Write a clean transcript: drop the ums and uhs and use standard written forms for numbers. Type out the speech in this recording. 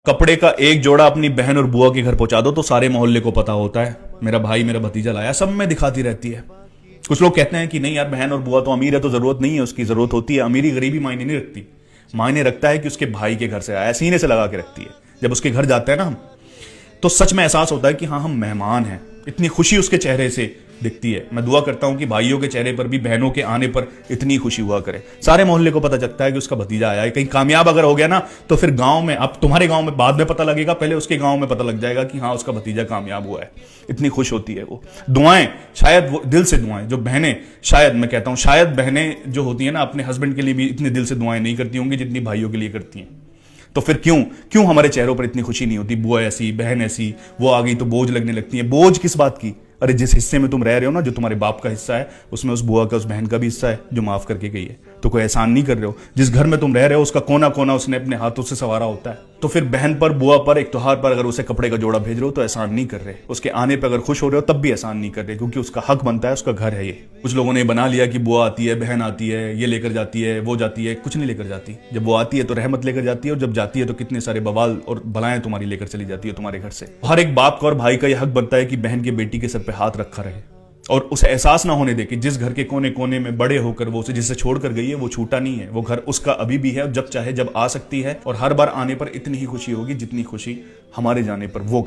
कपड़े का एक जोड़ा अपनी बहन और बुआ के घर पहुंचा दो तो सारे मोहल्ले को पता होता है मेरा भाई मेरा भतीजा लाया, सब में दिखाती रहती है। कुछ लोग कहते हैं कि नहीं यार, बहन और बुआ तो अमीर है तो जरूरत नहीं है उसकी, जरूरत होती है। अमीरी गरीबी मायने नहीं रखती, मायने रखता है कि उसके भाई के घर से आया, सीने से लगा के रखती है। जब उसके घर जाते हैं ना हम, तो सच में एहसास होता है कि हाँ हम मेहमान हैं। इतनी खुशी उसके चेहरे से दिखती है। मैं दुआ करता हूं कि भाइयों के चेहरे पर भी बहनों के आने पर इतनी खुशी हुआ करे। सारे मोहल्ले को पता चलता है कि उसका भतीजा आया है। कहीं कामयाब अगर हो गया ना तो फिर गांव में, अब तुम्हारे गांव में बाद में पता लगेगा, पहले उसके गांव में पता लग जाएगा कि हाँ उसका भतीजा कामयाब हुआ है। इतनी खुश होती है वो। दुआएं, शायद वो दिल से दुआएं, जो बहनें, शायद मैं कहता हूं शायद बहनें जो होती है ना अपने हस्बैंड के लिए भी इतने दिल से दुआएं नहीं करती होंगी जितनी भाइयों के लिए करती हैं। तो फिर क्यों हमारे चेहरों पर इतनी खुशी नहीं होती? बुआ ऐसी, बहन ऐसी, वो आ गई तो बोझ लगने लगती है। बोझ किस बात की? अरे जिस हिस्से में तुम रह रहे हो ना, जो तुम्हारे बाप का हिस्सा है, उसमें उस बुआ का, उस बहन का भी हिस्सा है जो माफ करके गई है। तो कोई एहसान नहीं कर रहे हो। जिस घर में तुम रह रहे हो उसका कोना कोना उसने अपने हाथों से संवारा होता है। तो फिर बहन पर, बुआ पर, एक त्योहार पर अगर उसे कपड़े का जोड़ा भेज रहे हो तो एहसान नहीं कर रहे। उसके आने पर अगर खुश हो रहे हो तब भी एहसान नहीं कर रहे, क्योंकि उसका हक बनता है, उसका घर है ये। कुछ लोगों ने बना लिया कि बुआ आती है, बहन आती है, ये लेकर जाती है, वो जाती है। कुछ नहीं लेकर जाती। जब वो आती है तो रहमत लेकर जाती है, और जब जाती है तो कितने सारे बवाल और बलाएं तुम्हारी लेकर चली जाती है तुम्हारे घर से। हर एक बाप का और भाई का यह हक बनता है कि बहन की बेटी के सर पे हाथ रखा रहे, और उसे एहसास ना होने दे कि जिस घर के कोने कोने में बड़े होकर वो उसे जिससे छोड़कर गई है वो छूटा नहीं है। वो घर उसका अभी भी है, और जब चाहे जब आ सकती है। और हर बार आने पर इतनी ही खुशी होगी जितनी खुशी हमारे जाने पर वो